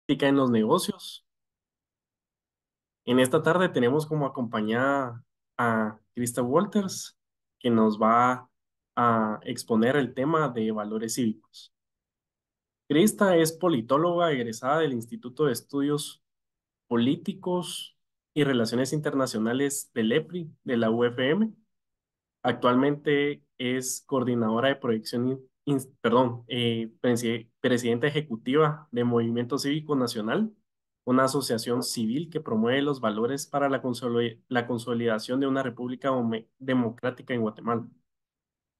Práctica en los negocios. En esta tarde tenemos como acompañada a Krista Walters, que nos va a exponer el tema de valores cívicos. Krista es politóloga egresada del Instituto de Estudios Políticos y Relaciones Internacionales del EPRI, de la UFM. Actualmente es coordinadora de proyección, presidenta ejecutiva de Movimiento Cívico Nacional, una asociación civil que promueve los valores para la consolidación de una república democrática en Guatemala.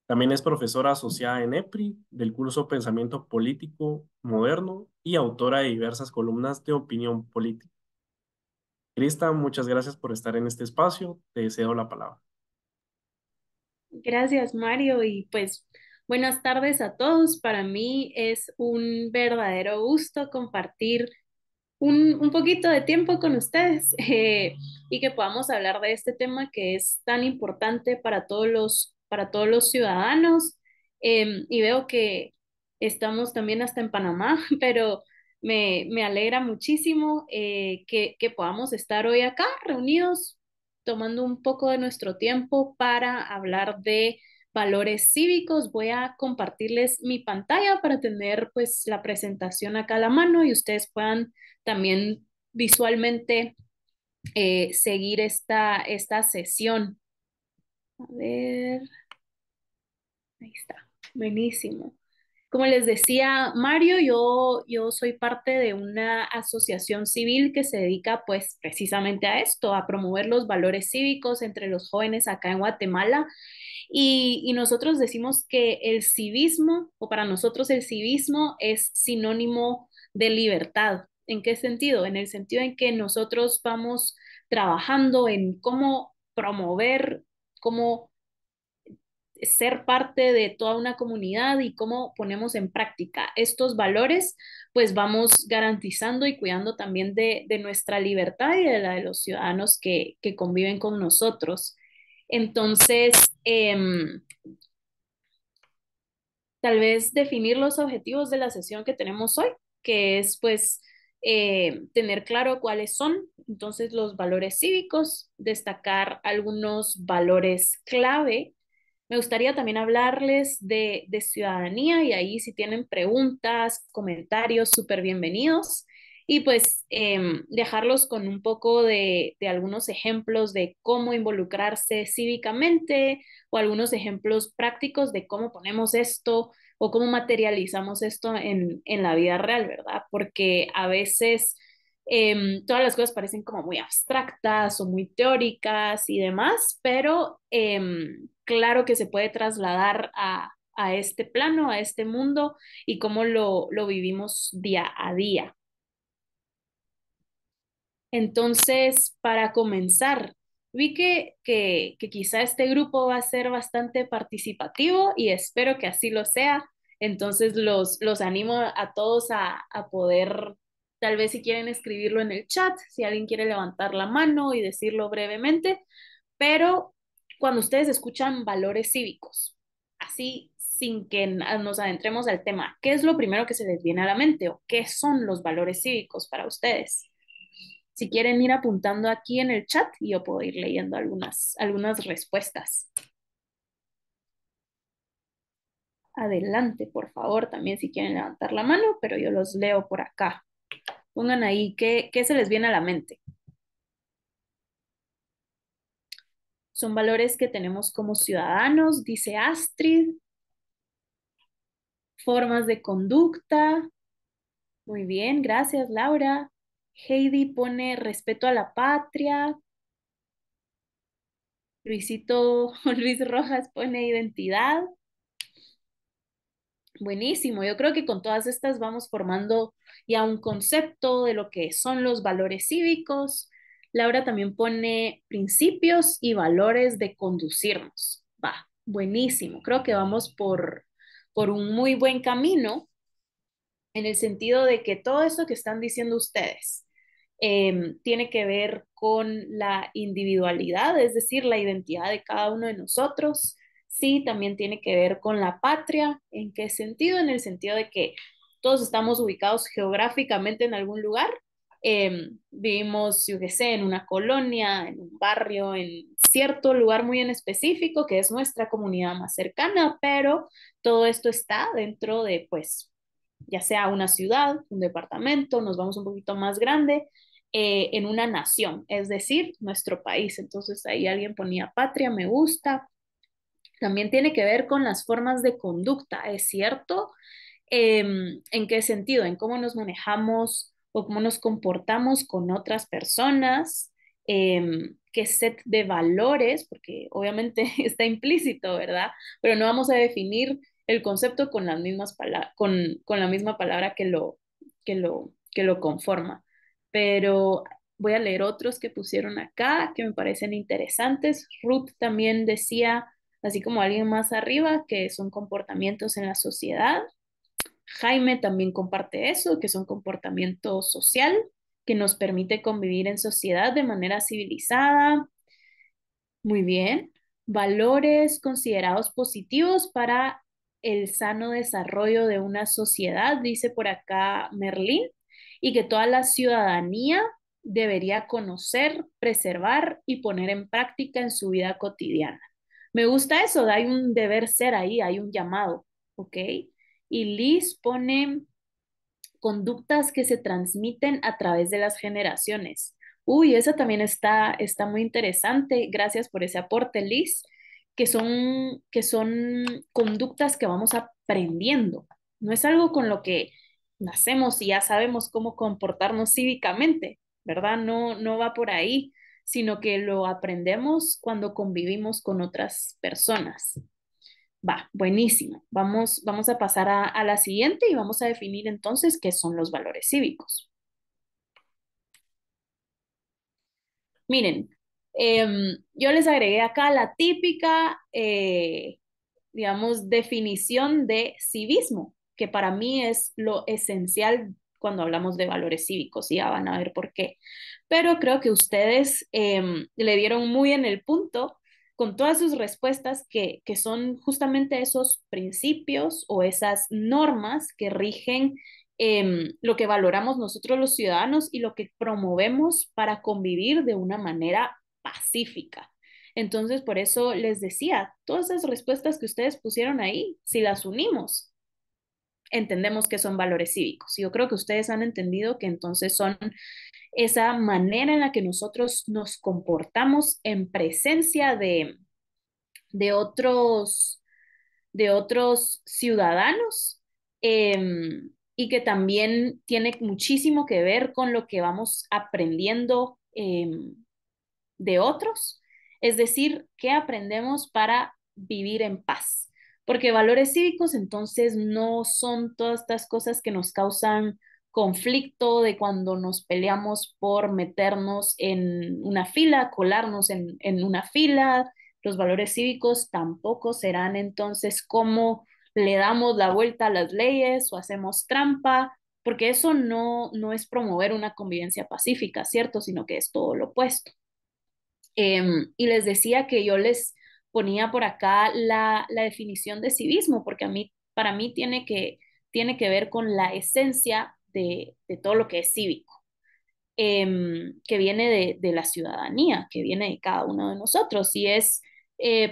También es profesora asociada en EPRI del curso Pensamiento Político Moderno y autora de diversas columnas de opinión política. Krista, muchas gracias por estar en este espacio. Te cedo la palabra. Gracias, Mario, y pues buenas tardes a todos. Para mí es un verdadero gusto compartir un poquito de tiempo con ustedes y que podamos hablar de este tema que es tan importante para todos los ciudadanos. Y veo que estamos también hasta en Panamá, pero me alegra muchísimo que podamos estar hoy acá reunidos, tomando un poco de nuestro tiempo para hablar de valores cívicos. Voy a compartirles mi pantalla para tener pues la presentación acá a la mano y ustedes puedan también visualmente seguir esta sesión. A ver, ahí está, buenísimo. Como les decía Mario, yo soy parte de una asociación civil que se dedica pues precisamente a esto, a promover los valores cívicos entre los jóvenes acá en Guatemala. Y nosotros decimos que el civismo, o para nosotros el civismo es sinónimo de libertad. ¿En qué sentido? En el sentido en que nosotros vamos trabajando en cómo promover, cómo ser parte de toda una comunidad y cómo ponemos en práctica estos valores, pues vamos garantizando y cuidando también de nuestra libertad y de la de los ciudadanos que conviven con nosotros. Entonces, tal vez definir los objetivos de la sesión que tenemos hoy, que es pues tener claro cuáles son entonces los valores cívicos, destacar algunos valores clave. Me gustaría también hablarles de ciudadanía y ahí si tienen preguntas, comentarios, súper bienvenidos. Y pues dejarlos con un poco de algunos ejemplos de cómo involucrarse cívicamente o algunos ejemplos prácticos de cómo ponemos esto o cómo materializamos esto en la vida real, ¿verdad? Porque a veces todas las cosas parecen como muy abstractas o muy teóricas y demás, pero claro que se puede trasladar a este plano, a este mundo y cómo lo vivimos día a día. Entonces, para comenzar, vi que quizá este grupo va a ser bastante participativo y espero que así lo sea. Entonces, los animo a todos a poder, tal vez si quieren escribirlo en el chat, si alguien quiere levantar la mano y decirlo brevemente, pero cuando ustedes escuchan valores cívicos, así sin que nos adentremos al tema, ¿qué es lo primero que se les viene a la mente o qué son los valores cívicos para ustedes? Si quieren ir apuntando aquí en el chat y yo puedo ir leyendo algunas respuestas. Adelante, por favor, también si quieren levantar la mano, pero yo los leo por acá. Pongan ahí qué se les viene a la mente. Son valores que tenemos como ciudadanos, dice Astrid, formas de conducta. Muy bien, gracias, Laura. Heidi pone respeto a la patria. Luisito, Luis Rojas pone identidad. Buenísimo, yo creo que con todas estas vamos formando ya un concepto de lo que son los valores cívicos. Laura también pone principios y valores de conducirnos. Va, buenísimo, creo que vamos por un muy buen camino en el sentido de que todo esto que están diciendo ustedes tiene que ver con la individualidad, es decir, la identidad de cada uno de nosotros. Sí, también tiene que ver con la patria. ¿En qué sentido? En el sentido de que todos estamos ubicados geográficamente en algún lugar. Vivimos, yo qué sé, en una colonia, en un barrio, en cierto lugar muy en específico, que es nuestra comunidad más cercana, pero todo esto está dentro de, pues, ya sea una ciudad, un departamento, nos vamos un poquito más grande, en una nación, es decir, nuestro país. Entonces ahí alguien ponía patria, me gusta. También tiene que ver con las formas de conducta, ¿es cierto? ¿En qué sentido? En cómo nos manejamos o cómo nos comportamos con otras personas, qué set de valores, porque obviamente está implícito, ¿verdad? Pero no vamos a definir el concepto con las mismas palabras, con la misma palabra que lo conforma. Pero voy a leer otros que pusieron acá que me parecen interesantes. Ruth también decía, así como alguien más arriba, que son comportamientos en la sociedad. Jaime también comparte eso, que es un comportamiento social que nos permite convivir en sociedad de manera civilizada. Muy bien. Valores considerados positivos para el sano desarrollo de una sociedad, dice por acá Merlín, y que toda la ciudadanía debería conocer, preservar y poner en práctica en su vida cotidiana. Me gusta eso, hay un deber ser ahí, hay un llamado, ¿ok? Y Liz pone conductas que se transmiten a través de las generaciones. Uy, esa también está muy interesante. Gracias por ese aporte, Liz, que son conductas que vamos aprendiendo. No es algo con lo que nacemos y ya sabemos cómo comportarnos cívicamente, ¿verdad? No, no va por ahí, sino que lo aprendemos cuando convivimos con otras personas. Va, buenísimo. Vamos a pasar a la siguiente y vamos a definir entonces qué son los valores cívicos. Miren, yo les agregué acá la típica, digamos, definición de civismo, que para mí es lo esencial cuando hablamos de valores cívicos, y ya van a ver por qué. Pero creo que ustedes le dieron muy en el punto con todas sus respuestas que son justamente esos principios o esas normas que rigen lo que valoramos nosotros los ciudadanos y lo que promovemos para convivir de una manera pacífica. Entonces, por eso les decía, todas esas respuestas que ustedes pusieron ahí, si las unimos, entendemos que son valores cívicos. Y yo creo que ustedes han entendido que entonces son esa manera en la que nosotros nos comportamos en presencia de otros, de otros ciudadanos, y que también tiene muchísimo que ver con lo que vamos aprendiendo de otros, es decir, qué aprendemos para vivir en paz. Porque valores cívicos entonces no son todas estas cosas que nos causan conflicto de cuando nos peleamos por meternos en una fila, colarnos en una fila. Los valores cívicos tampoco serán entonces cómo le damos la vuelta a las leyes o hacemos trampa, porque eso no es promover una convivencia pacífica, ¿cierto? Sino que es todo lo opuesto. Y les decía que yo les ponía por acá la definición de civismo, porque para mí tiene que ver con la esencia de todo lo que es cívico, que viene de la ciudadanía, que viene de cada uno de nosotros. Y es,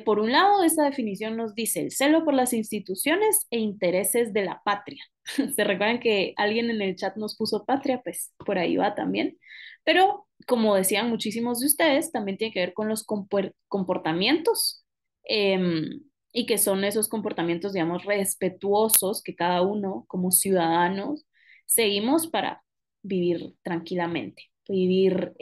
por un lado, esa definición nos dice el celo por las instituciones e intereses de la patria. ¿Se recuerdan que alguien en el chat nos puso patria? Pues por ahí va también. Pero, como decían muchísimos de ustedes, también tiene que ver con los comportamientos, y que son esos comportamientos, digamos, respetuosos que cada uno como ciudadanos seguimos para vivir tranquilamente, vivir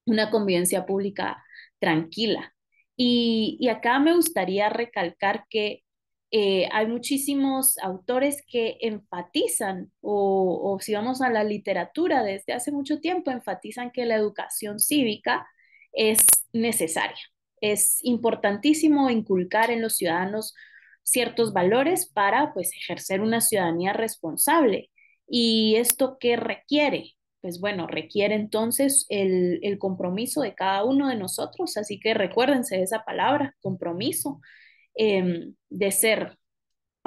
una convivencia pública tranquila. Y acá me gustaría recalcar que hay muchísimos autores que enfatizan, o si vamos a la literatura desde hace mucho tiempo, enfatizan que la educación cívica es necesaria. Es importantísimo inculcar en los ciudadanos ciertos valores para pues ejercer una ciudadanía responsable. ¿Y esto qué requiere? Pues bueno, requiere entonces el compromiso de cada uno de nosotros, así que recuérdense de esa palabra, compromiso, de ser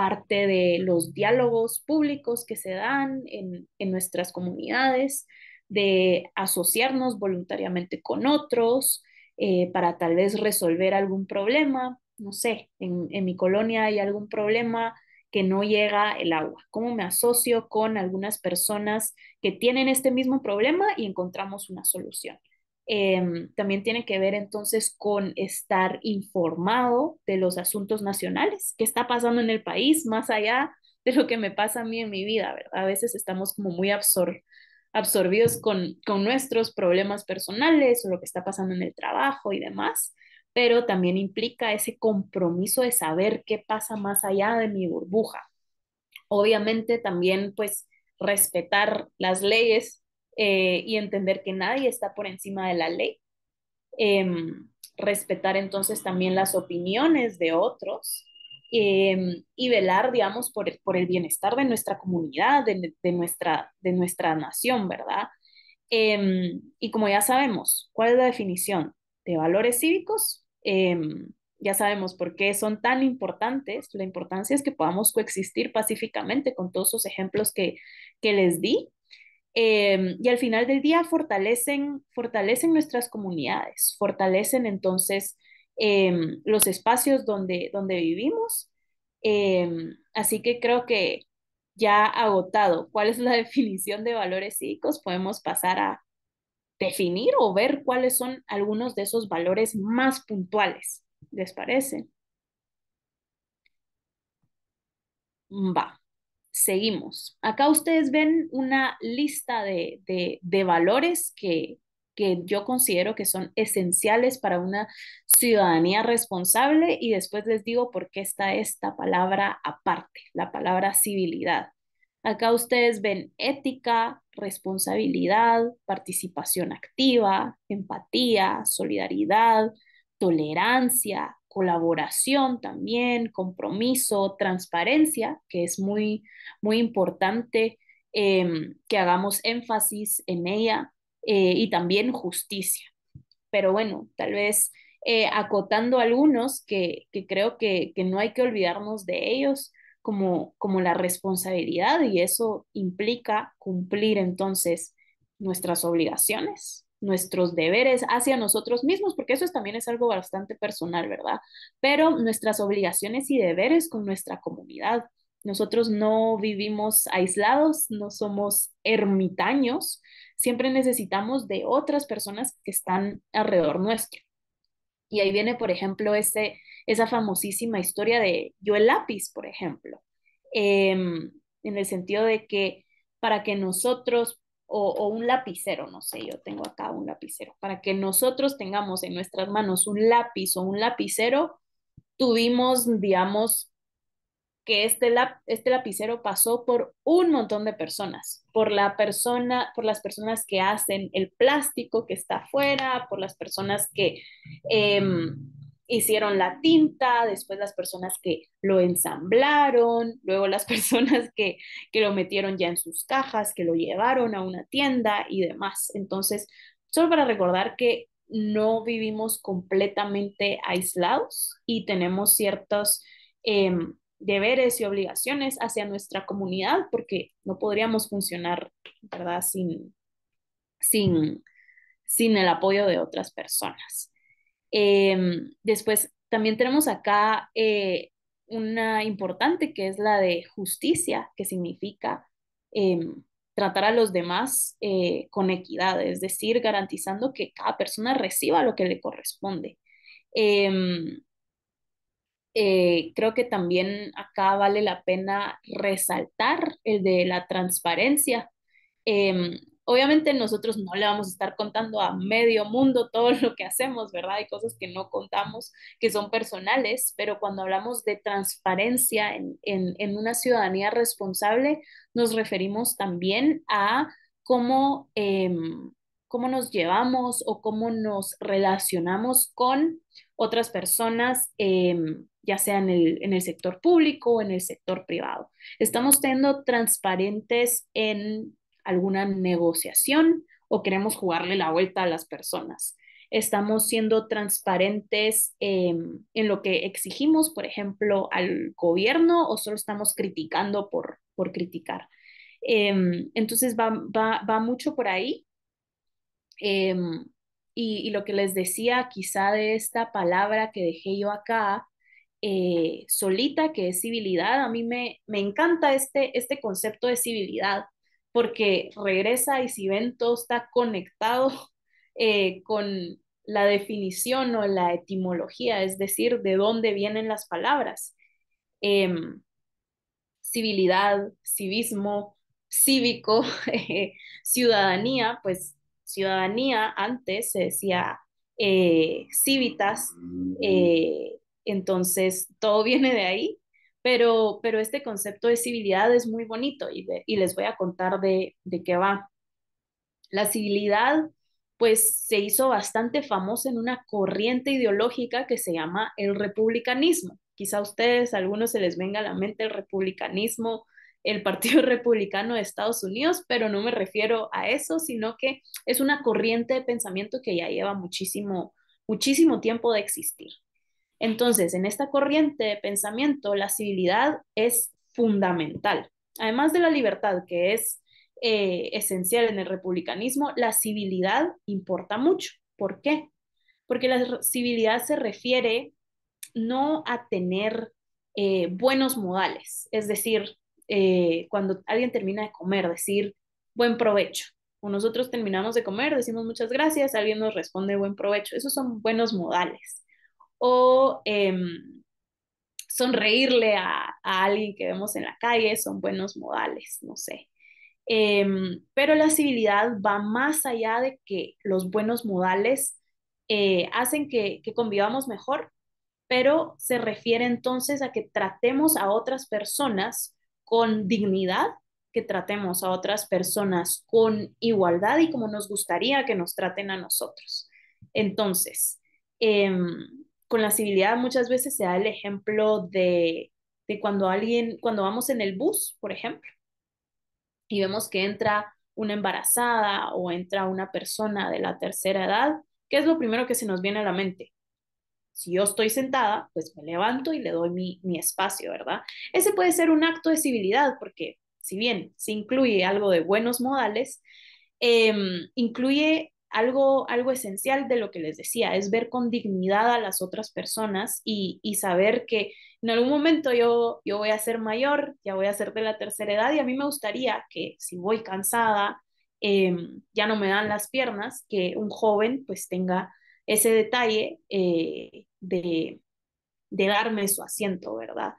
parte de los diálogos públicos que se dan en nuestras comunidades, de asociarnos voluntariamente con otros para tal vez resolver algún problema. No sé, en mi colonia hay algún problema que no llega el agua. ¿Cómo me asocio con algunas personas que tienen este mismo problema y encontramos una solución? También tiene que ver entonces con estar informado de los asuntos nacionales, qué está pasando en el país, más allá de lo que me pasa a mí en mi vida, ¿verdad? A veces estamos como muy absorbidos con nuestros problemas personales o lo que está pasando en el trabajo y demás, pero también implica ese compromiso de saber qué pasa más allá de mi burbuja. Obviamente también pues respetar las leyes y entender que nadie está por encima de la ley. Respetar entonces también las opiniones de otros y velar, digamos, por el bienestar de nuestra comunidad, de nuestra nación, ¿verdad? Y como ya sabemos, ¿cuál es la definición de valores cívicos? Ya sabemos por qué son tan importantes. La importancia es que podamos coexistir pacíficamente con todos esos ejemplos que les di. Y al final del día fortalecen nuestras comunidades, fortalecen entonces los espacios donde vivimos. Así que creo que ya agotado cuál es la definición de valores cívicos, podemos pasar a definir o ver cuáles son algunos de esos valores más puntuales. ¿Les parece? Va, seguimos. Acá ustedes ven una lista de valores que yo considero que son esenciales para una ciudadanía responsable y después les digo por qué está esta palabra aparte, la palabra civilidad. Acá ustedes ven ética, responsabilidad, participación activa, empatía, solidaridad, tolerancia, colaboración también, compromiso, transparencia, que es muy importante que hagamos énfasis en ella, y también justicia. Pero bueno, tal vez acotando algunos que creo que no hay que olvidarnos de ellos, como la responsabilidad, y eso implica cumplir entonces nuestras obligaciones, nuestros deberes hacia nosotros mismos, porque eso también es algo bastante personal, ¿verdad? Pero nuestras obligaciones y deberes con nuestra comunidad. Nosotros no vivimos aislados, no somos ermitaños, siempre necesitamos de otras personas que están alrededor nuestro. Y ahí viene, por ejemplo, esa famosísima historia de yo el lápiz, por ejemplo, en el sentido de que para que nosotros, o un lapicero, no sé, yo tengo acá un lapicero, para que nosotros tengamos en nuestras manos un lápiz o un lapicero, tuvimos, digamos, que este lapicero pasó por un montón de personas, por las personas que hacen el plástico que está afuera, por las personas que eh, hicieron la tinta, después las personas que lo ensamblaron, luego las personas que lo metieron ya en sus cajas, que lo llevaron a una tienda y demás. Entonces, solo para recordar que no vivimos completamente aislados y tenemos ciertos deberes y obligaciones hacia nuestra comunidad, porque no podríamos funcionar, ¿verdad?, sin, sin el apoyo de otras personas. Después, también tenemos acá una importante que es la de justicia, que significa eh, tratar a los demás con equidad, es decir, garantizando que cada persona reciba lo que le corresponde. Eh, Creo que también acá vale la pena resaltar el de la transparencia. Obviamente nosotros no le vamos a estar contando a medio mundo todo lo que hacemos, ¿verdad? Hay cosas que no contamos, que son personales, pero cuando hablamos de transparencia en una ciudadanía responsable, nos referimos también a cómo, cómo nos llevamos o cómo nos relacionamos con otras personas, ya sea en el sector público o en el sector privado. Estamos siendo transparentes en alguna negociación o queremos jugarle la vuelta a las personas. estamos siendo transparentes en lo que exigimos, por ejemplo, al gobierno, o solo estamos criticando por criticar. Entonces va mucho por ahí. Em, y lo que les decía quizá de esta palabra que dejé yo acá, solita, que es civilidad, a mí me encanta este concepto de civilidad, porque regresa y si ven, todo está conectado con la definición o la etimología, es decir, de dónde vienen las palabras. Em, Civilidad, civismo, cívico, ciudadanía, pues ciudadanía antes se decía civitas, entonces todo viene de ahí, pero este concepto de civilidad es muy bonito y les voy a contar de qué va. La civilidad, pues, se hizo bastante famosa en una corriente ideológica que se llama el republicanismo. Quizá a ustedes, a algunos se les venga a la mente el republicanismo, el Partido Republicano de Estados Unidos, pero no me refiero a eso, sino que es una corriente de pensamiento que ya lleva muchísimo tiempo de existir. Entonces, en esta corriente de pensamiento, la civilidad es fundamental. Además de la libertad, que es esencial en el republicanismo, la civilidad importa mucho. ¿Por qué? Porque la civilidad se refiere no a tener buenos modales, es decir, cuando alguien termina de comer, decir buen provecho. O nosotros terminamos de comer, decimos muchas gracias, alguien nos responde buen provecho. Esos son buenos modales. O sonreírle a alguien que vemos en la calle, son buenos modales, no sé. Pero la civilidad va más allá de que los buenos modales hacen que convivamos mejor, pero se refiere entonces a que tratemos a otras personas con dignidad, que tratemos a otras personas con igualdad y como nos gustaría que nos traten a nosotros. Entonces, eh, con la civilidad muchas veces se da el ejemplo de cuando vamos en el bus, por ejemplo, y vemos que entra una embarazada o entra una persona de la tercera edad, ¿qué es lo primero que se nos viene a la mente? Si yo estoy sentada, pues me levanto y le doy mi espacio, ¿verdad? Ese puede ser un acto de civilidad, porque si bien se incluye algo de buenos modales, incluye algo esencial de lo que les decía, es ver con dignidad a las otras personas y saber que en algún momento yo voy a ser mayor, ya voy a ser de la tercera edad y a mí me gustaría que si voy cansada, ya no me dan las piernas, que un joven pues tenga ese detalle de darme su asiento, ¿verdad?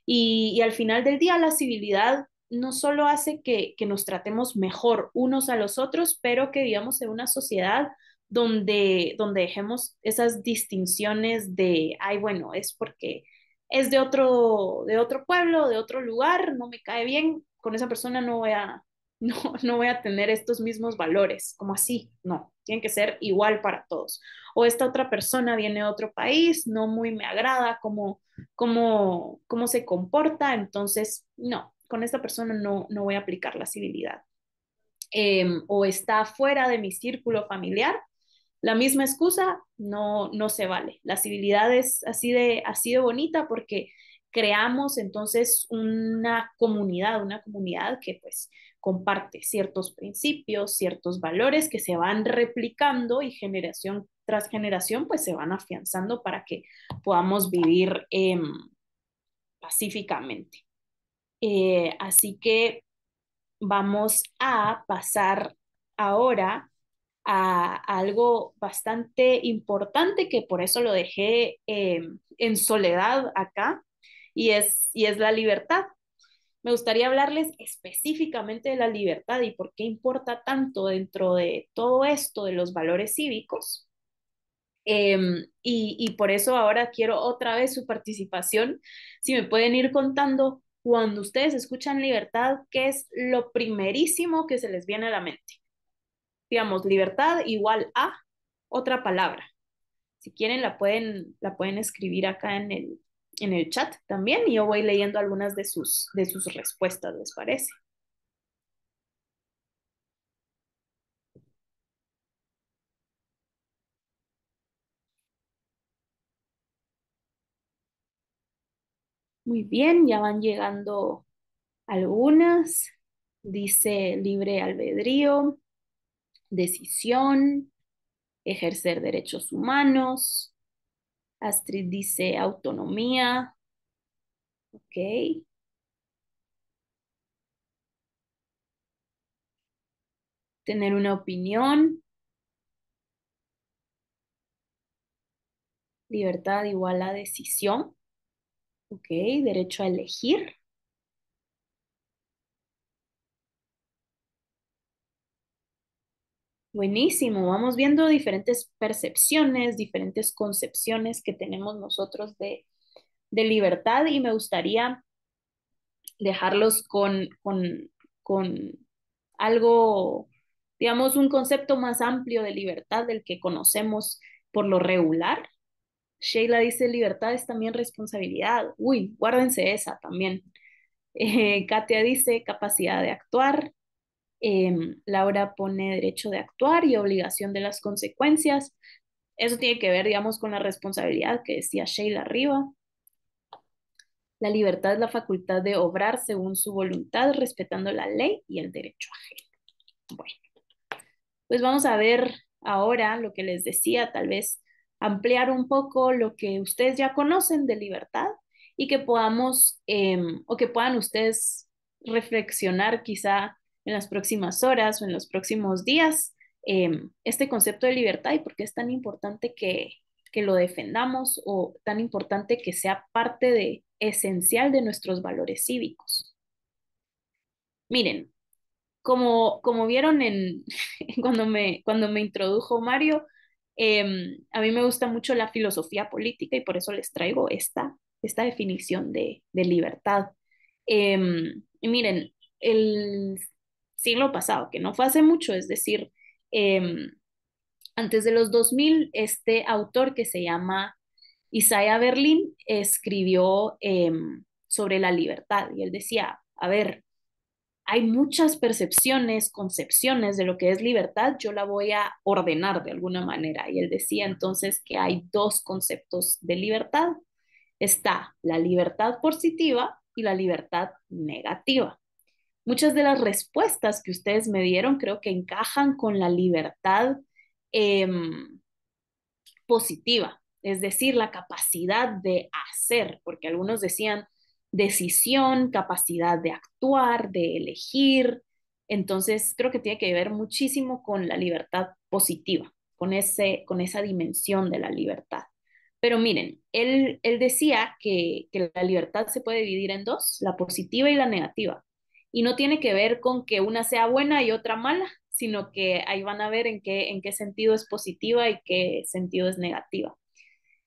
Y al final del día la civilidad no solo hace que nos tratemos mejor unos a los otros, pero que vivamos en una sociedad donde dejemos esas distinciones de, ay, bueno, es porque es de otro pueblo, de otro lugar, no me cae bien, con esa persona no, no voy a tener estos mismos valores, como así, no, tienen que ser igual para todos. O esta otra persona viene de otro país, no muy me agrada cómo se comporta, entonces no, con esta persona no voy a aplicar la civilidad. O está fuera de mi círculo familiar, la misma excusa no se vale. La civilidad es así de bonita porque creamos entonces una comunidad que pues comparte ciertos principios, ciertos valores que se van replicando y generación tras generación pues se van afianzando para que podamos vivir pacíficamente. Así que vamos a pasar ahora a algo bastante importante que por eso lo dejé en soledad acá y es la libertad. Me gustaría hablarles específicamente de la libertad y por qué importa tanto dentro de todo esto de los valores cívicos. Y por eso ahora quiero otra vez su participación. Si me pueden ir contando cuando ustedes escuchan libertad, ¿qué es lo primerísimo que se les viene a la mente? Digamos, libertad igual a otra palabra. Si quieren, la pueden escribir acá en el chat también y yo voy leyendo algunas de sus respuestas, ¿les parece? Muy bien, ya van llegando algunas. Dice libre albedrío, decisión, ejercer derechos humanos. Astrid dice autonomía, ok. Tener una opinión, libertad igual a decisión, ok. Derecho a elegir. Buenísimo, vamos viendo diferentes percepciones, diferentes concepciones que tenemos nosotros de libertad y me gustaría dejarlos con algo, digamos, un concepto más amplio de libertad del que conocemos por lo regular. Sheila dice, libertad es también responsabilidad. Uy, guárdense esa también. Katia dice, capacidad de actuar. Laura pone derecho de actuar y obligación de las consecuencias. Eso tiene que ver, digamos, con la responsabilidad que decía Sheila arriba. La libertad es la facultad de obrar según su voluntad, respetando la ley y el derecho ajeno. Bueno, pues vamos a ver ahora lo que les decía, tal vez ampliar un poco lo que ustedes ya conocen de libertad y que podamos, o que puedan ustedes reflexionar quizá en las próximas horas o en los próximos días este concepto de libertad y por qué es tan importante que lo defendamos o tan importante que sea parte de esencial de nuestros valores cívicos. Miren, como vieron cuando me introdujo Mario, a mí me gusta mucho la filosofía política y por eso les traigo esta definición de libertad. Y miren, el siglo pasado, que no fue hace mucho, es decir, antes de los 2000 este autor que se llama Isaiah Berlin escribió sobre la libertad y él decía, a ver, hay muchas percepciones, concepciones de lo que es libertad, yo la voy a ordenar de alguna manera. Y él decía entonces que hay dos conceptos de libertad. Está la libertad positiva y la libertad negativa. Muchas de las respuestas que ustedes me dieron creo que encajan con la libertad eh, positiva, es decir, la capacidad de hacer, porque algunos decían decisión, capacidad de actuar, de elegir. Entonces, creo que tiene que ver muchísimo con la libertad positiva, con esa dimensión de la libertad. Pero miren, él decía que la libertad se puede dividir en dos, la positiva y la negativa. Y no tiene que ver con que una sea buena y otra mala, sino que ahí van a ver en qué sentido es positiva y qué sentido es negativa.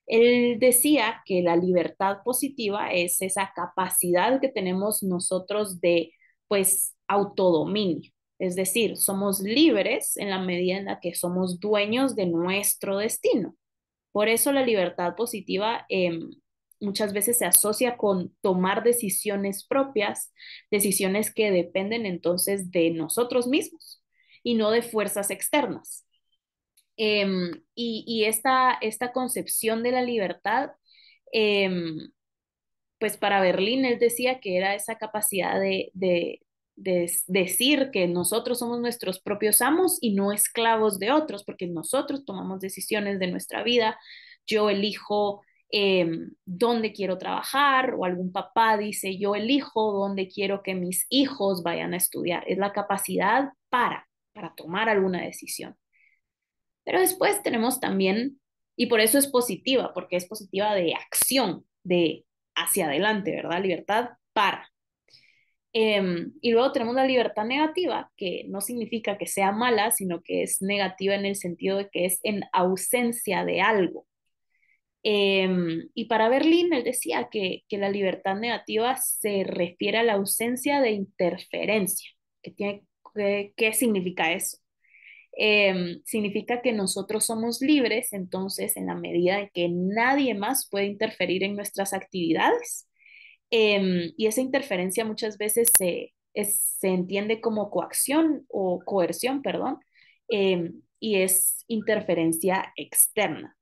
Él decía que la libertad positiva es esa capacidad que tenemos nosotros de, pues, autodominio. Es decir, somos libres en la medida en la que somos dueños de nuestro destino. Por eso la libertad positiva muchas veces se asocia con tomar decisiones propias, decisiones que dependen entonces de nosotros mismos y no de fuerzas externas. Y esta concepción de la libertad, pues para Berlín él decía que era esa capacidad de decir que nosotros somos nuestros propios amos y no esclavos de otros, porque nosotros tomamos decisiones de nuestra vida. Yo elijo dónde quiero trabajar o algún papá dice, yo elijo dónde quiero que mis hijos vayan a estudiar. Es la capacidad para tomar alguna decisión. Pero después tenemos también, y por eso es positiva, porque es positiva de acción, de hacia adelante, ¿verdad? Libertad para. Y luego tenemos la libertad negativa, que no significa que sea mala, sino que es negativa en el sentido de que es en ausencia de algo. Y para Berlín, él decía que la libertad negativa se refiere a la ausencia de interferencia. ¿Qué significa eso? Significa que nosotros somos libres, entonces, en la medida en que nadie más puede interferir en nuestras actividades. Y esa interferencia muchas veces se entiende como coacción o coerción, perdón, y es interferencia externa.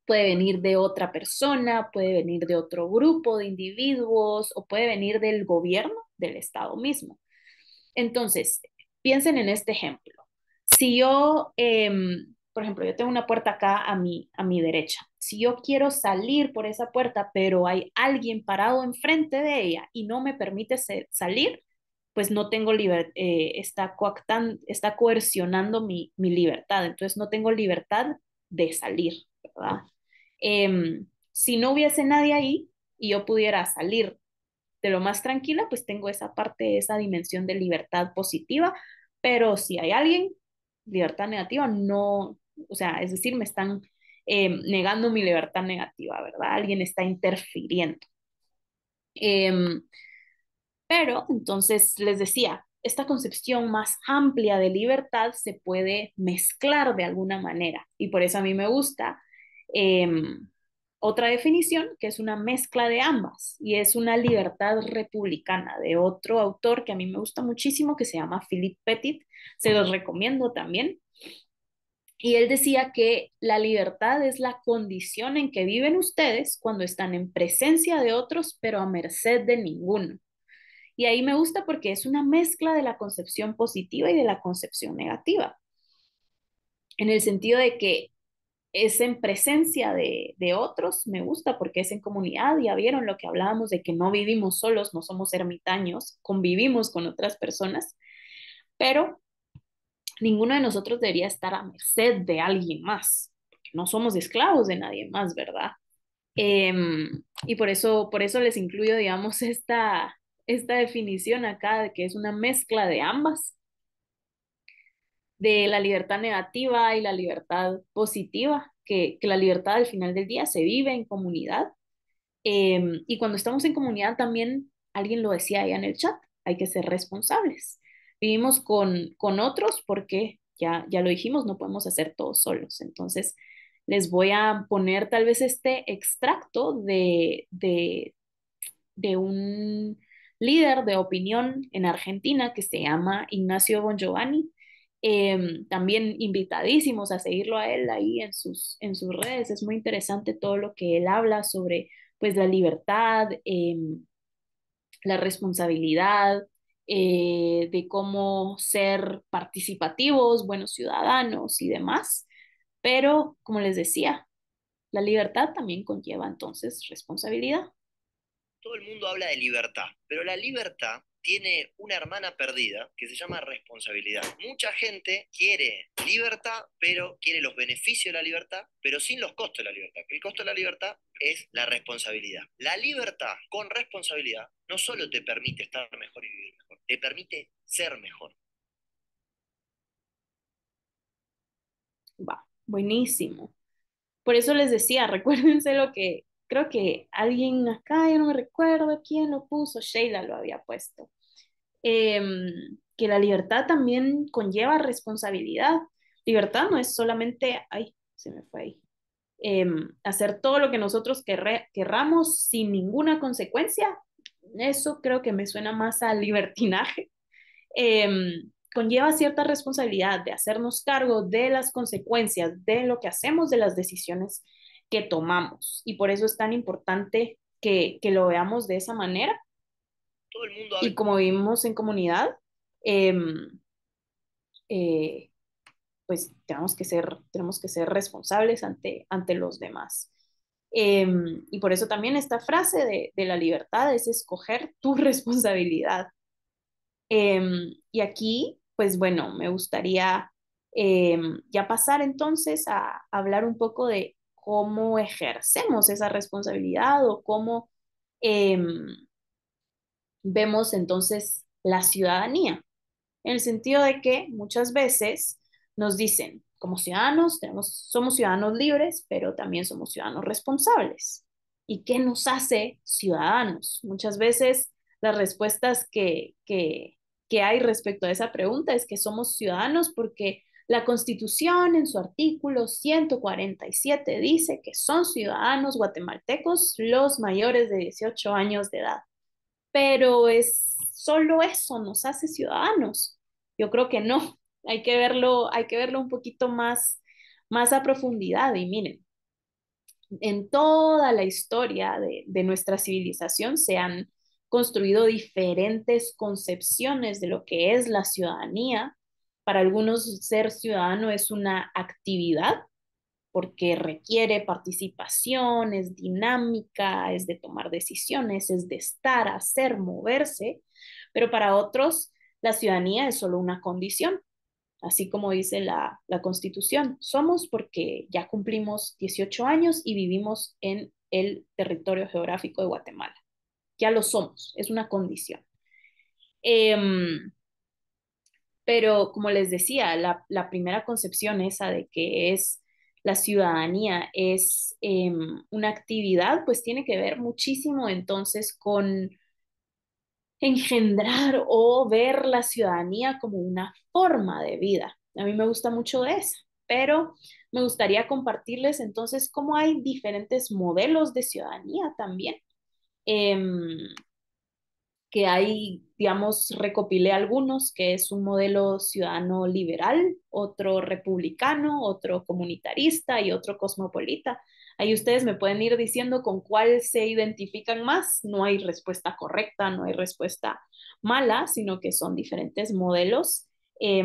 puede venir de otra persona, puede venir de otro grupo de individuos o puede venir del gobierno, del Estado mismo. Entonces, piensen en este ejemplo. Si yo, por ejemplo, yo tengo una puerta acá a mi derecha. Si yo quiero salir por esa puerta, pero hay alguien parado enfrente de ella y no me permite salir, pues no tengo libertad, está coercionando mi libertad. Entonces no tengo libertad de salir, ¿verdad? Si no hubiese nadie ahí y yo pudiera salir de lo más tranquila, pues tengo esa parte, esa dimensión de libertad positiva, pero si hay alguien, libertad negativa, no, o sea, es decir, me están negando mi libertad negativa, ¿verdad? Alguien está interfiriendo. Eh, pero entonces les decía, esta concepción más amplia de libertad se puede mezclar de alguna manera y por eso a mí me gusta eh, otra definición que es una mezcla de ambas y es una libertad republicana de otro autor que a mí me gusta muchísimo que se llama Philip Pettit, se los recomiendo también. Y él decía que la libertad es la condición en que viven ustedes cuando están en presencia de otros, pero a merced de ninguno. Y ahí me gusta porque es una mezcla de la concepción positiva y de la concepción negativa, en el sentido de que es en presencia de otros, me gusta porque es en comunidad, ya vieron lo que hablábamos de que no vivimos solos, no somos ermitaños, convivimos con otras personas, pero ninguno de nosotros debería estar a merced de alguien más, porque no somos esclavos de nadie más, ¿verdad? Y por eso les incluyo, digamos, esta definición acá de que es una mezcla de ambas, de la libertad negativa y la libertad positiva, que la libertad al final del día se vive en comunidad. Y cuando estamos en comunidad también, alguien lo decía allá en el chat, hay que ser responsables. Vivimos con otros porque ya lo dijimos, no podemos hacer todo solos. Entonces, les voy a poner tal vez este extracto de un líder de opinión en Argentina que se llama Ignacio Bongiovanni. También invitadísimos a seguirlo a él ahí en sus redes. Es muy interesante todo lo que él habla sobre pues la libertad, la responsabilidad, de cómo ser participativos, buenos ciudadanos y demás. Pero, como les decía, la libertad también conlleva entonces responsabilidad. Todo el mundo habla de libertad, pero la libertad tiene una hermana perdida que se llama responsabilidad. Mucha gente quiere libertad, pero quiere los beneficios de la libertad, pero sin los costos de la libertad. Que el costo de la libertad es la responsabilidad. La libertad con responsabilidad no solo te permite estar mejor y vivir mejor, te permite ser mejor. Va, buenísimo. Por eso les decía, recuérdense lo que creo que alguien acá, yo no me recuerdo quién lo puso, Sheila lo había puesto, que la libertad también conlleva responsabilidad. Libertad no es solamente, ay, se me fue ahí, hacer todo lo que nosotros querramos sin ninguna consecuencia. Eso creo que me suena más a libertinaje. Conlleva cierta responsabilidad de hacernos cargo de las consecuencias de lo que hacemos, de las decisiones que tomamos. Y por eso es tan importante que lo veamos de esa manera. Todo el mundo habla. Y como vivimos en comunidad, eh, eh, pues tenemos que ser responsables ante los demás. Y por eso también esta frase de la libertad es escoger tu responsabilidad. Y aquí, pues bueno, me gustaría ya pasar entonces a hablar un poco de cómo ejercemos esa responsabilidad o cómo eh, vemos entonces la ciudadanía, en el sentido de que muchas veces nos dicen, como ciudadanos, somos ciudadanos libres, pero también somos ciudadanos responsables. ¿Y qué nos hace ciudadanos? Muchas veces las respuestas que hay respecto a esa pregunta es que somos ciudadanos porque la Constitución en su artículo 147 dice que son ciudadanos guatemaltecos los mayores de 18 años de edad, pero es solo eso nos hace ciudadanos. Yo creo que no, hay que verlo un poquito más, más a profundidad. Y miren, en toda la historia de nuestra civilización se han construido diferentes concepciones de lo que es la ciudadanía. Para algunos ser ciudadano es una actividad porque requiere participación, es dinámica, es de tomar decisiones, es de estar, hacer, moverse, pero para otros la ciudadanía es solo una condición, así como dice la Constitución. Somos porque ya cumplimos 18 años y vivimos en el territorio geográfico de Guatemala. Ya lo somos, es una condición. Pero como les decía, la primera concepción esa de que es la ciudadanía es una actividad, pues tiene que ver muchísimo entonces con engendrar o ver la ciudadanía como una forma de vida. A mí me gusta mucho esa, pero me gustaría compartirles entonces cómo hay diferentes modelos de ciudadanía también. em, que hay, digamos, recopilé algunos, que es un modelo ciudadano liberal, otro republicano, otro comunitarista y otro cosmopolita. Ahí ustedes me pueden ir diciendo con cuál se identifican más. No hay respuesta correcta, no hay respuesta mala, sino que son diferentes modelos eh,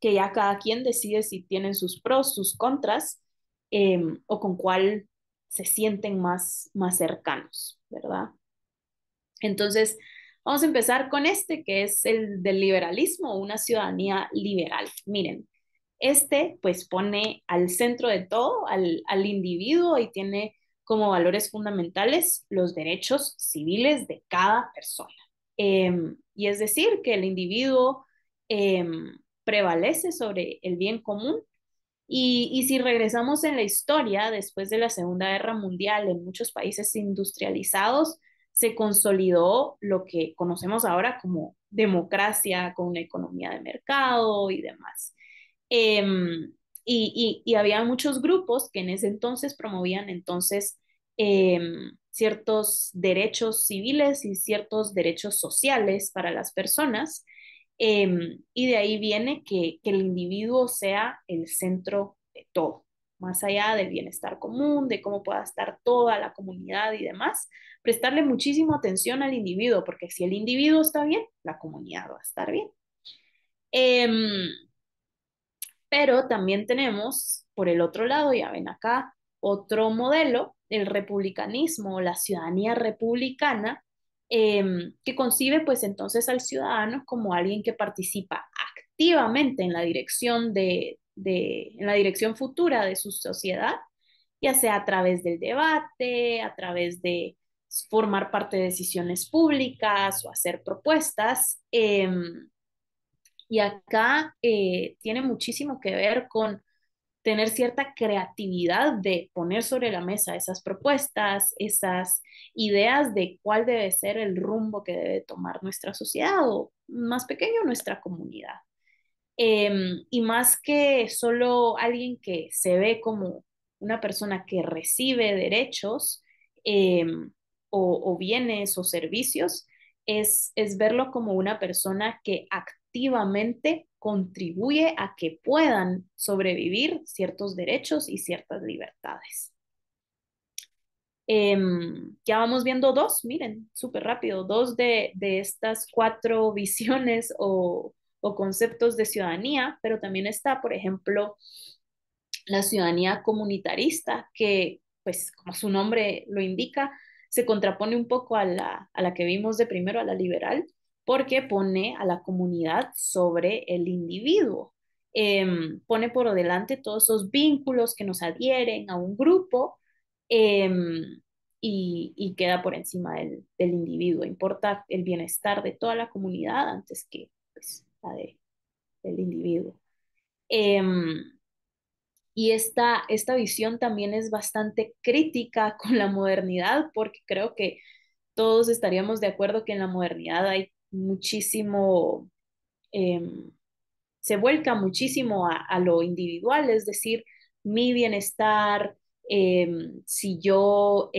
que ya cada quien decide si tienen sus pros, sus contras, o con cuál se sienten más cercanos, ¿verdad? Entonces, vamos a empezar con este, que es el del liberalismo, una ciudadanía liberal. Miren, este pues pone al centro de todo al individuo y tiene como valores fundamentales los derechos civiles de cada persona. Y es decir, que el individuo eh, prevalece sobre el bien común y si regresamos en la historia, después de la Segunda Guerra Mundial, en muchos países industrializados, se consolidó lo que conocemos ahora como democracia, con una economía de mercado y demás. Y había muchos grupos que en ese entonces promovían entonces ciertos derechos civiles y ciertos derechos sociales para las personas. Y de ahí viene que el individuo sea el centro de todo, más allá del bienestar común, de cómo pueda estar toda la comunidad y demás, prestarle muchísima atención al individuo, porque si el individuo está bien, la comunidad va a estar bien. Eh, pero también tenemos, por el otro lado, ya ven acá, otro modelo, el republicanismo, la ciudadanía republicana, que concibe pues entonces al ciudadano como alguien que participa activamente en la dirección en la dirección futura de su sociedad, ya sea a través del debate, a través de formar parte de decisiones públicas o hacer propuestas. Y acá tiene muchísimo que ver con tener cierta creatividad de poner sobre la mesa esas propuestas, esas ideas de cuál debe ser el rumbo que debe tomar nuestra sociedad o más pequeño nuestra comunidad. Y más que solo alguien que se ve como una persona que recibe derechos eh, o bienes o servicios, es verlo como una persona que activamente contribuye a que puedan sobrevivir ciertos derechos y ciertas libertades. Ya vamos viendo dos, miren, súper rápido, dos de estas cuatro visiones o conceptos de ciudadanía, pero también está, por ejemplo, la ciudadanía comunitarista, que, pues, como su nombre lo indica, se contrapone un poco a la que vimos de primero, a la liberal, porque pone a la comunidad sobre el individuo. Pone por delante todos esos vínculos que nos adhieren a un grupo y queda por encima del individuo. Importa el bienestar de toda la comunidad antes que pues, del individuo. Y esta visión también es bastante crítica con la modernidad, porque creo que todos estaríamos de acuerdo que en la modernidad hay muchísimo, eh, se vuelca muchísimo a lo individual, es decir, mi bienestar, si yo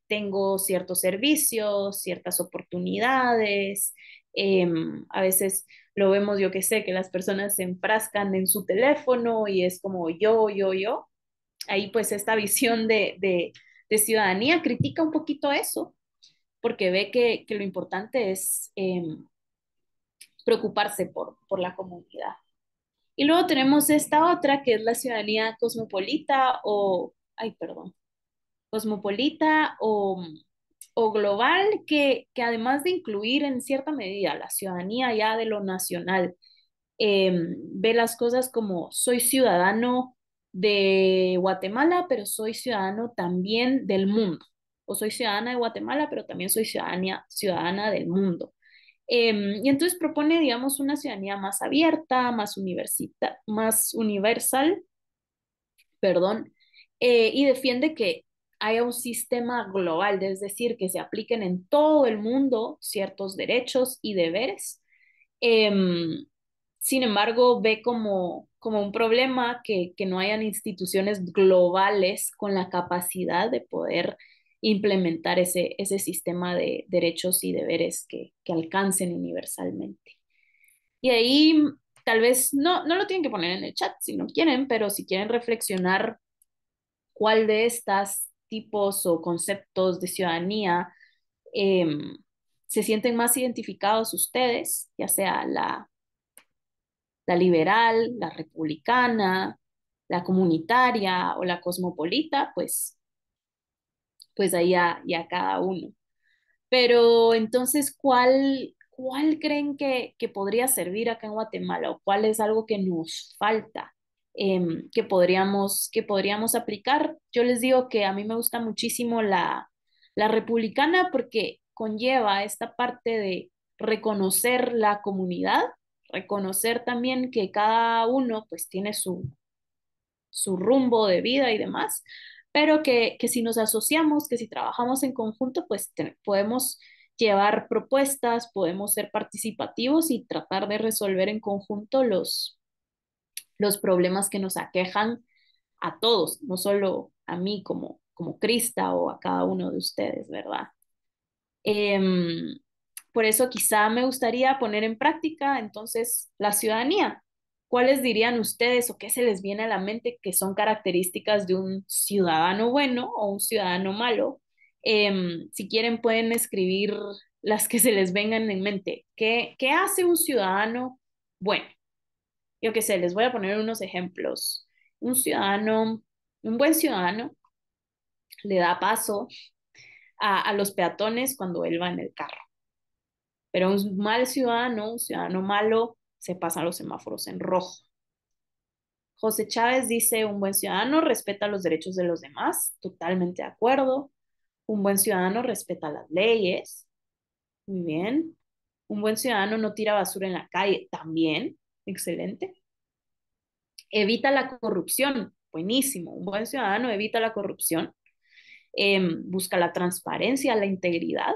tengo ciertos servicios, ciertas oportunidades, a veces lo vemos, yo que sé, que las personas se enfrascan en su teléfono y es como yo, ahí pues esta visión de ciudadanía critica un poquito eso, porque ve que lo importante es preocuparse por la comunidad. Y luego tenemos esta otra que es la ciudadanía cosmopolita o, ay, perdón, cosmopolita o global, que además de incluir en cierta medida la ciudadanía ya de lo nacional, ve las cosas como soy ciudadano de Guatemala, pero soy ciudadano también del mundo. O soy ciudadana de Guatemala, pero también soy ciudadana del mundo. Y entonces propone, digamos, una ciudadanía más abierta, más universal, perdón, y defiende que haya un sistema global, es decir, que se apliquen en todo el mundo ciertos derechos y deberes. Em, Sin embargo, ve como un problema que no hayan instituciones globales con la capacidad de poder implementar ese sistema de derechos y deberes que alcancen universalmente. Y ahí tal vez no lo tienen que poner en el chat si no quieren, pero si quieren reflexionar cuál de estas tipos o conceptos de ciudadanía eh, se sienten más identificados ustedes, ya sea la liberal, la republicana, la comunitaria o la cosmopolita, pues ahí ya cada uno. Pero entonces, ¿cuál creen que podría servir acá en Guatemala o cuál es algo que nos falta que podríamos aplicar? Yo les digo que a mí me gusta muchísimo la republicana porque conlleva esta parte de reconocer la comunidad, reconocer también que cada uno pues tiene su rumbo de vida y demás, pero que si nos asociamos, que si trabajamos en conjunto, pues podemos llevar propuestas, podemos ser participativos y tratar de resolver en conjunto los problemas que nos aquejan a todos, no solo a mí como Crista o a cada uno de ustedes, ¿verdad? Em, por eso quizá me gustaría poner en práctica entonces la ciudadanía. ¿Cuáles dirían ustedes o qué se les viene a la mente que son características de un ciudadano bueno o un ciudadano malo? Si quieren pueden escribir las que se les vengan en mente. ¿Qué hace un ciudadano bueno? Yo qué sé, les voy a poner unos ejemplos. Un ciudadano, un buen ciudadano le da paso a los peatones cuando él va en el carro. Pero un mal ciudadano, un ciudadano malo, se pasan los semáforos en rojo. José Chávez dice, un buen ciudadano respeta los derechos de los demás, totalmente de acuerdo. Un buen ciudadano respeta las leyes, muy bien. Un buen ciudadano no tira basura en la calle, también, excelente. Evita la corrupción, buenísimo. Un buen ciudadano evita la corrupción, busca la transparencia, la integridad.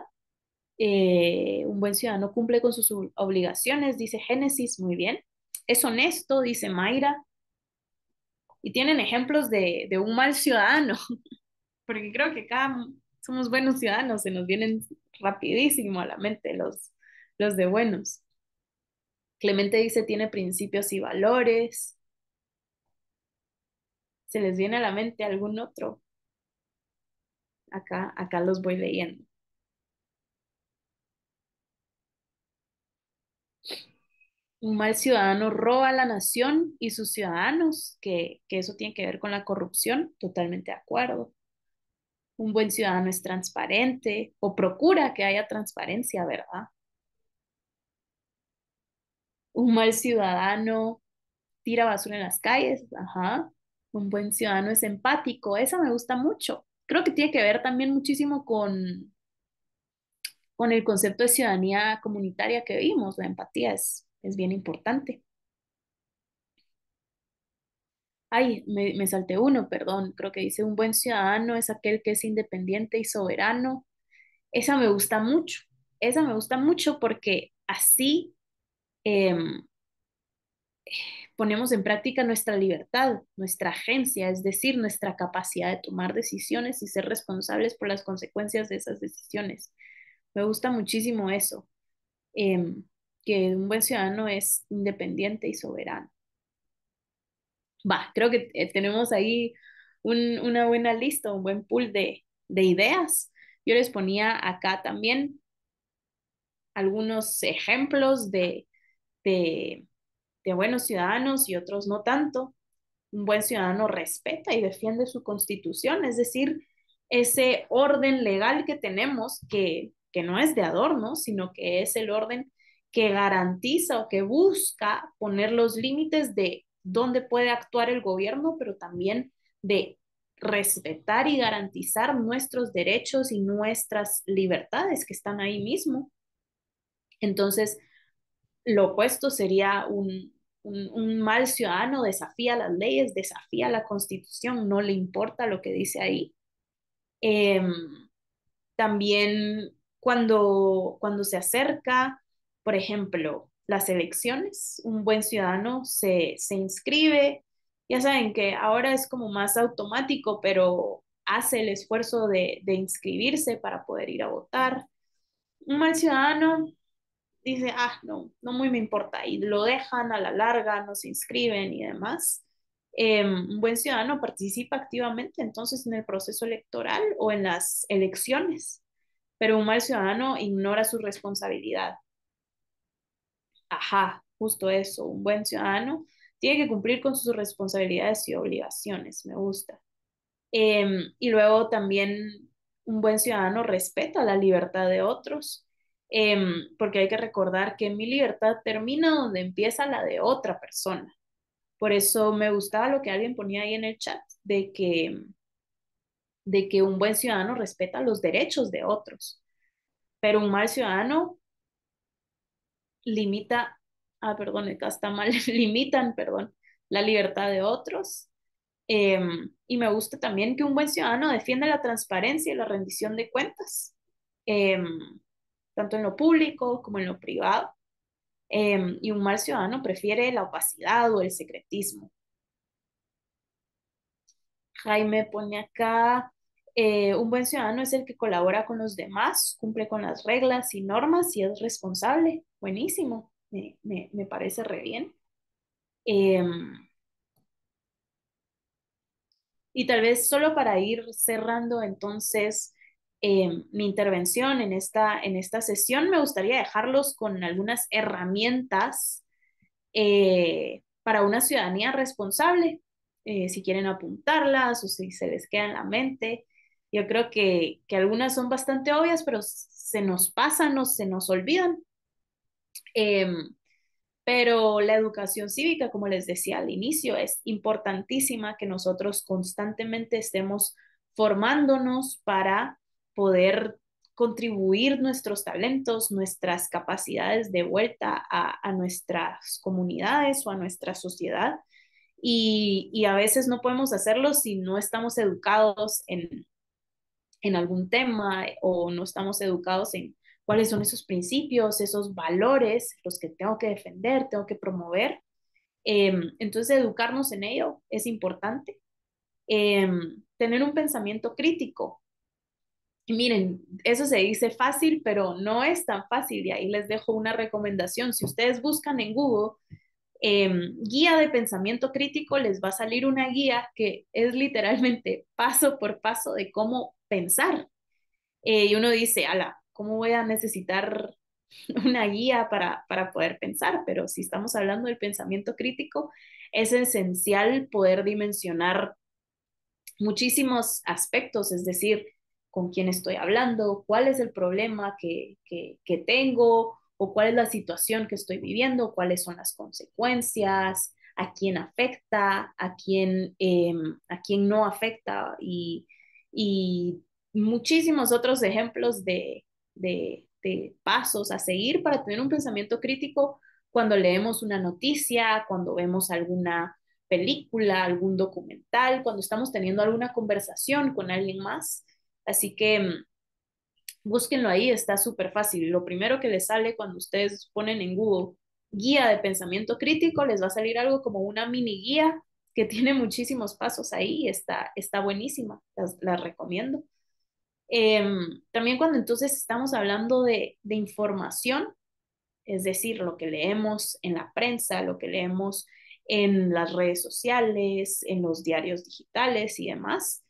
Un buen ciudadano cumple con sus obligaciones, dice Génesis, muy bien. Es honesto, dice Mayra. Y tienen ejemplos de un mal ciudadano, porque creo que acá somos buenos ciudadanos, se nos vienen rapidísimo a la mente los de buenos. Clemente dice, tiene principios y valores. ¿Se les viene a la mente algún otro? Acá los voy leyendo. Un mal ciudadano roba a la nación y sus ciudadanos, que eso tiene que ver con la corrupción, totalmente de acuerdo. Un buen ciudadano es transparente o procura que haya transparencia, ¿verdad? Un mal ciudadano tira basura en las calles, ajá. Un buen ciudadano es empático, esa me gusta mucho. Creo que tiene que ver también muchísimo con el concepto de ciudadanía comunitaria que vimos. La empatía es bien importante. Ay, me salté uno, perdón. Creo que dice un buen ciudadano es aquel que es independiente y soberano. Esa me gusta mucho. Esa me gusta mucho porque así em, ponemos en práctica nuestra libertad, nuestra agencia, es decir, nuestra capacidad de tomar decisiones y ser responsables por las consecuencias de esas decisiones. Me gusta muchísimo eso, em, que un buen ciudadano es independiente y soberano. Va, creo que tenemos ahí una buena lista, un buen pool de ideas. Yo les ponía acá también algunos ejemplos de, de buenos ciudadanos y otros no tanto. Un buen ciudadano respeta y defiende su constitución, es decir, ese orden legal que tenemos que no es de adorno, sino que es el orden que garantiza o que busca poner los límites de dónde puede actuar el gobierno, pero también de respetar y garantizar nuestros derechos y nuestras libertades que están ahí mismo. Entonces, lo opuesto sería un mal ciudadano, desafía las leyes, desafía la constitución, no le importa lo que dice ahí. Eh, También cuando se acerca, por ejemplo, las elecciones, un buen ciudadano se inscribe. Ya saben que ahora es como más automático, pero hace el esfuerzo de inscribirse para poder ir a votar. Un mal ciudadano dice, ah, no, no muy me importa, y lo dejan a la larga, no se inscriben y demás. Un buen ciudadano participa activamente entonces en el proceso electoral o en las elecciones, pero un mal ciudadano ignora su responsabilidad. Ajá, justo eso, un buen ciudadano tiene que cumplir con sus responsabilidades y obligaciones, me gusta. Y luego también un buen ciudadano respeta la libertad de otros, porque hay que recordar que mi libertad termina donde empieza la de otra persona. Por eso me gustaba lo que alguien ponía ahí en el chat, de que un buen ciudadano respeta los derechos de otros, pero un mal ciudadano limita, perdón, acá está mal, limitan, perdón, la libertad de otros. Y me gusta también que un buen ciudadano defiende la transparencia y la rendición de cuentas, eh, tanto en lo público como en lo privado. Y un mal ciudadano prefiere la opacidad o el secretismo. Jaime pone acá, un buen ciudadano es el que colabora con los demás, cumple con las reglas y normas y es responsable. Buenísimo, me parece re bien. Eh, Y tal vez solo para ir cerrando entonces mi intervención en esta sesión, me gustaría dejarlos con algunas herramientas para una ciudadanía responsable, si quieren apuntarlas o si se les queda en la mente. Yo creo que algunas son bastante obvias, pero se nos pasan o se nos olvidan. Eh, pero la educación cívica, como les decía al inicio, es importantísima que nosotros constantemente estemos formándonos para poder contribuir nuestros talentos, nuestras capacidades de vuelta a nuestras comunidades o a nuestra sociedad. Y a veces no podemos hacerlo si no estamos educados en algún tema o no estamos educados en cuáles son esos principios, esos valores, los que tengo que defender, tengo que promover. Entonces, educarnos en ello es importante. Tener un pensamiento crítico. Y miren, eso se dice fácil, pero no es tan fácil. Y ahí les dejo una recomendación. Si ustedes buscan en Google guía de pensamiento crítico, les va a salir una guía que es literalmente paso por paso de cómo pensar. Y uno dice, ala, ¿cómo voy a necesitar una guía para poder pensar? Pero si estamos hablando del pensamiento crítico, es esencial poder dimensionar muchísimos aspectos, es decir, con quién estoy hablando, cuál es el problema que tengo o cuál es la situación que estoy viviendo, cuáles son las consecuencias, a quién afecta, a quién no afecta y muchísimos otros ejemplos de pasos a seguir para tener un pensamiento crítico cuando leemos una noticia, cuando vemos alguna película, algún documental, cuando estamos teniendo alguna conversación con alguien más. Así que búsquenlo ahí, está súper fácil. Lo primero que les sale cuando ustedes ponen en Google guía de pensamiento crítico, les va a salir algo como una mini guía que tiene muchísimos pasos ahí, está buenísima, las recomiendo. También cuando entonces estamos hablando de información, es decir, lo que leemos en la prensa, lo que leemos en las redes sociales, en los diarios digitales y demás,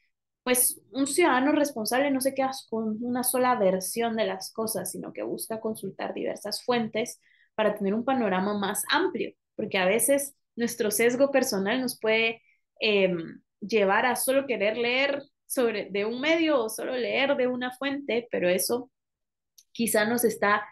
pues un ciudadano responsable no se queda con una sola versión de las cosas, sino que busca consultar diversas fuentes para tener un panorama más amplio, porque a veces nuestro sesgo personal nos puede eh, llevar a solo querer leer sobre de un medio o solo leer de una fuente, pero eso quizá nos está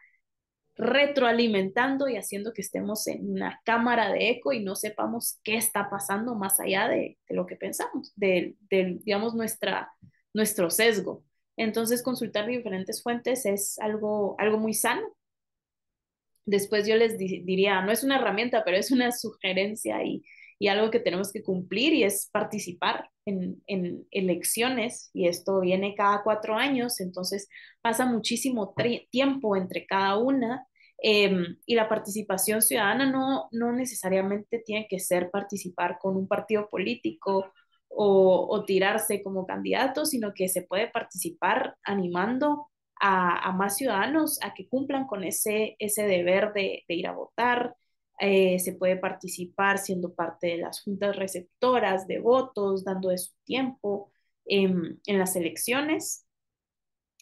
retroalimentando y haciendo que estemos en una cámara de eco y no sepamos qué está pasando más allá de lo que pensamos, digamos, nuestro sesgo. Entonces, consultar diferentes fuentes es algo muy sano. Después yo les diría, no es una herramienta, pero es una sugerencia y algo que tenemos que cumplir y es participar en elecciones y esto viene cada 4 años, entonces pasa muchísimo tiempo entre cada una y la participación ciudadana no necesariamente tiene que ser participar con un partido político o tirarse como candidato, sino que se puede participar animando a más ciudadanos a que cumplan con ese deber de ir a votar. Se puede participar siendo parte de las juntas receptoras de votos, dando de su tiempo en las elecciones.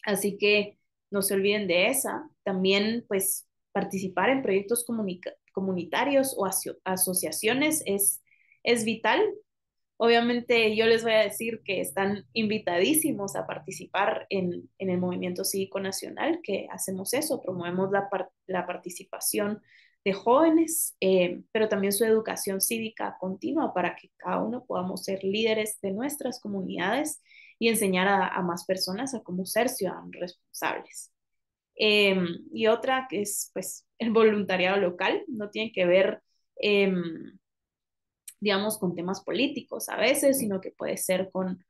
Así que no se olviden de esa. También, pues, participar en proyectos comunitarios o asociaciones es vital. Obviamente yo les voy a decir que están invitadísimos a participar en el Movimiento Cívico Nacional, que hacemos eso, promovemos la participación de jóvenes, pero también su educación cívica continua para que cada uno podamos ser líderes de nuestras comunidades y enseñar a más personas a cómo ser ciudadanos responsables. Y otra que es pues el voluntariado local, no tiene que ver digamos, con temas políticos a veces, sino que puede ser con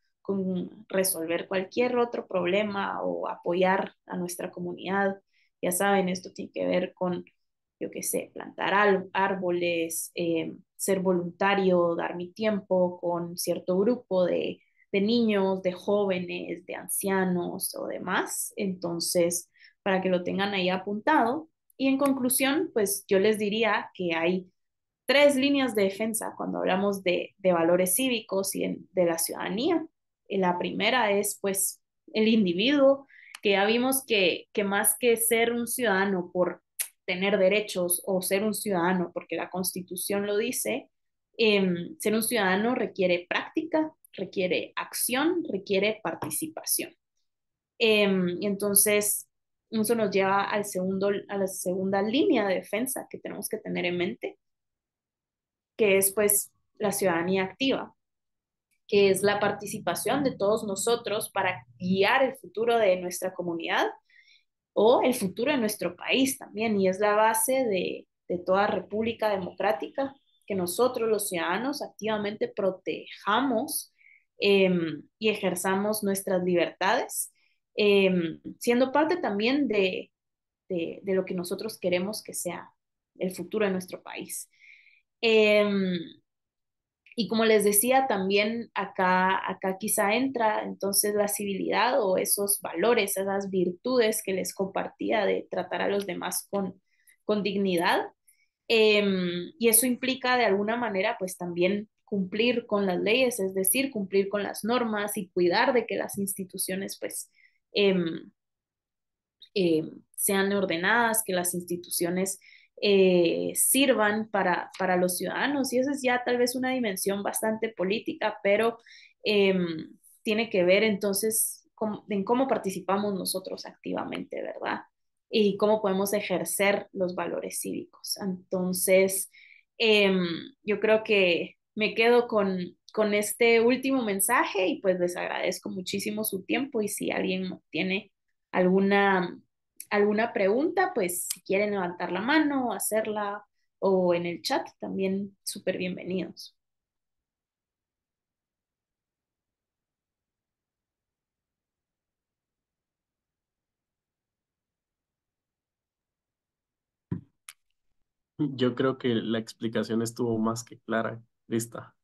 resolver cualquier otro problema o apoyar a nuestra comunidad. Ya saben, esto tiene que ver con, yo qué sé, plantar árboles, ser voluntario, dar mi tiempo con cierto grupo de niños, de jóvenes, de ancianos o demás. Entonces, para que lo tengan ahí apuntado. Y en conclusión, pues yo les diría que hay 3 líneas de defensa cuando hablamos de valores cívicos y de la ciudadanía. La primera es pues el individuo, que ya vimos que más que ser un ciudadano por tener derechos o ser un ciudadano porque la constitución lo dice, ser un ciudadano requiere práctica, requiere acción, requiere participación. Y entonces, eso nos lleva a la segunda línea de defensa que tenemos que tener en mente, que es pues la ciudadanía activa, que es la participación de todos nosotros para guiar el futuro de nuestra comunidad o el futuro de nuestro país también, y es la base de toda república democrática, que nosotros los ciudadanos activamente protejamos y ejerzamos nuestras libertades, siendo parte también de lo que nosotros queremos que sea el futuro de nuestro país. Eh, y como les decía, también acá quizá entra entonces la civilidad o esos valores, esas virtudes que les compartía de tratar a los demás con dignidad. Y eso implica de alguna manera pues también cumplir con las leyes, es decir, cumplir con las normas y cuidar de que las instituciones pues eh, sean ordenadas, que las instituciones sirvan para los ciudadanos. Y eso es ya tal vez una dimensión bastante política, pero eh, tiene que ver entonces en cómo participamos nosotros activamente, ¿verdad? Y cómo podemos ejercer los valores cívicos. Entonces, eh, yo creo que me quedo con este último mensaje y pues les agradezco muchísimo su tiempo y si alguien tiene alguna pregunta, pues si quieren levantar la mano, hacerla o en el chat, también súper bienvenidos. Yo creo que la explicación estuvo más que clara, lista.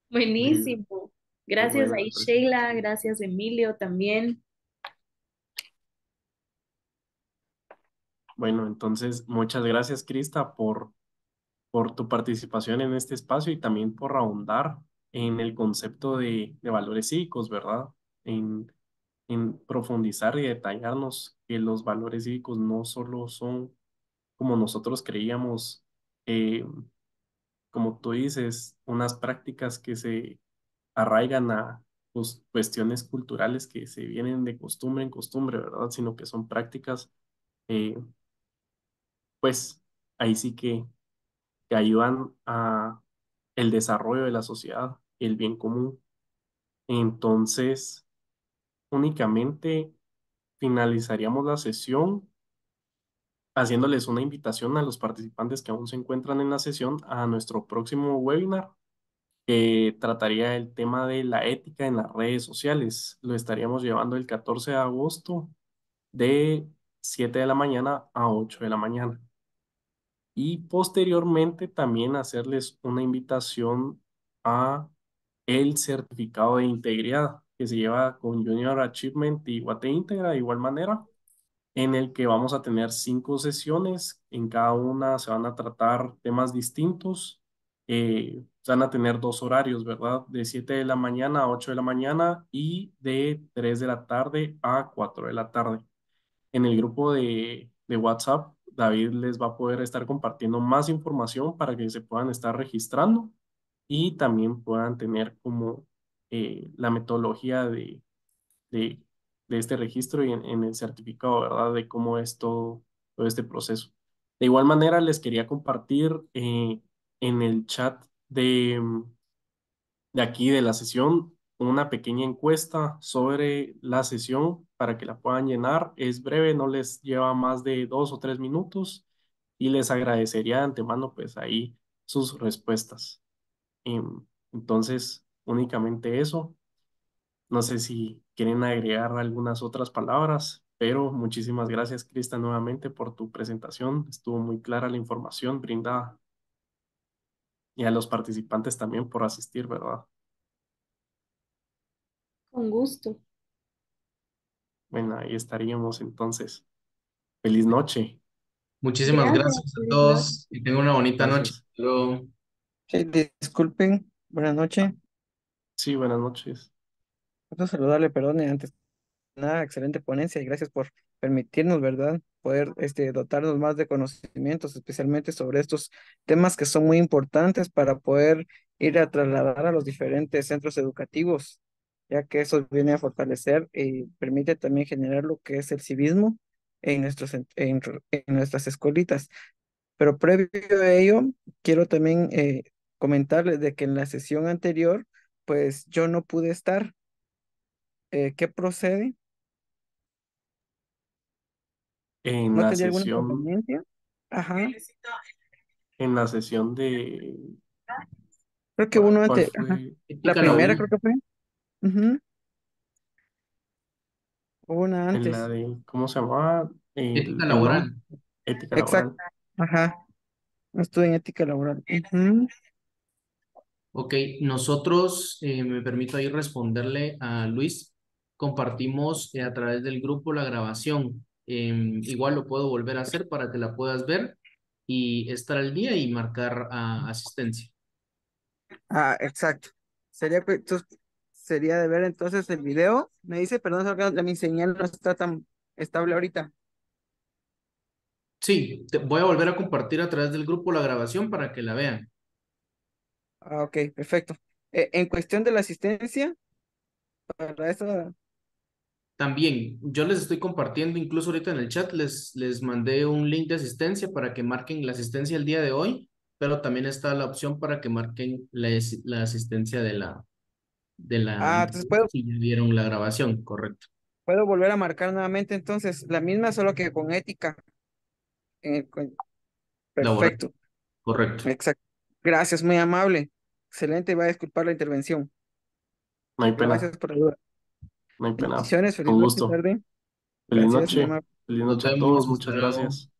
Muy, Buenísimo. muy Gracias buena la ahí, Sheila. presentación. Gracias, Emilio, también. Bueno, entonces, muchas gracias, Krista, por tu participación en este espacio y también por ahondar en el concepto de valores cívicos, ¿verdad? En profundizar y detallarnos que los valores cívicos no solo son como nosotros creíamos, eh, como tú dices, unas prácticas que se arraigan a pues, cuestiones culturales que se vienen de costumbre en costumbre, ¿verdad? Sino que son prácticas, eh, pues ahí sí que ayudan a el desarrollo de la sociedad y el bien común. Entonces, únicamente finalizaríamos la sesión haciéndoles una invitación a los participantes que aún se encuentran en la sesión a nuestro próximo webinar, que trataría el tema de la ética en las redes sociales. Lo estaríamos llevando el 14 de agosto de 7 de la mañana a 8 de la mañana. Y posteriormente también hacerles una invitación a el certificado de integridad que se lleva con Junior Achievement y Guate Integra de igual manera, en el que vamos a tener 5 sesiones. En cada una se van a tratar temas distintos. Se van a tener 2 horarios, ¿verdad? De 7 de la mañana a 8 de la mañana y de 3 de la tarde a 4 de la tarde. En el grupo de WhatsApp, David les va a poder estar compartiendo más información para que se puedan estar registrando y también puedan tener como la metodología de, de este registro y en el certificado, ¿verdad? De cómo es todo este proceso. De igual manera, les quería compartir en el chat de aquí de la sesión una pequeña encuesta sobre la sesión para que la puedan llenar. Es breve, no les lleva más de 2 o 3 minutos y les agradecería de antemano pues ahí sus respuestas. Entonces, únicamente eso. No sé si quieren agregar algunas otras palabras, pero muchísimas gracias, Crista, nuevamente por tu presentación. Estuvo muy clara la información brindada y a los participantes también por asistir, ¿verdad? Con gusto. Bueno, ahí estaríamos entonces. Feliz noche. Muchísimas Gracias, gracias a feliz noche. todos y tengan una bonita noche. Gracias. Hasta luego. Sí, disculpen, buenas noches. Sí, buenas noches. Quiero saludarle, perdón, antes de nada, excelente ponencia y gracias por permitirnos, ¿verdad? Poder dotarnos más de conocimientos, especialmente sobre estos temas que son muy importantes para poder ir a trasladar a los diferentes centros educativos, ya que eso viene a fortalecer y permite también generar lo que es el civismo en en nuestras escuelitas. Pero previo a ello, quiero también comentarles de que en la sesión anterior, pues yo no pude estar. ¿Qué procede? En ¿No la tendría alguna sesión, inconveniencia? Ajá. en la sesión de, Creo que uno ¿cuál antes, ajá. fue? La Ética primera creo laboral. que fue. Ujú. Hubo una En la antes. de, ¿cómo se llamaba? Ética El nombre, laboral. ética Exacto. laboral. Ajá. Estuve en ética laboral. Ujú. Ok, nosotros, me permito ahí responderle a Luis, compartimos a través del grupo la grabación. Igual lo puedo volver a hacer para que la puedas ver y estar al día y marcar asistencia. Ah, exacto. Sería de ver entonces el video. Me dice, perdón, solo que mi señal no está tan estable ahorita. Sí, te voy a volver a compartir a través del grupo la grabación para que la vean. Ah, ok, perfecto. En cuestión de la asistencia, para esta. También, yo les estoy compartiendo, incluso ahorita en el chat, les mandé un link de asistencia para que marquen la asistencia el día de hoy, pero también está la opción para que marquen la asistencia de la Entonces si ya vieron la grabación, correcto. puedo volver a marcar nuevamente entonces la misma, solo que con ética. Laboral, Perfecto, correcto. exacto. Gracias, muy amable. Excelente, va a disculpar la intervención. No hay pena, Gracias por la ayuda. no hay pena. Bendiciones, feliz Con noche, gusto. tarde. Feliz Gracias, muy noche. amable. Feliz Nos noche a todos. vemos, hasta Muchas luego. gracias.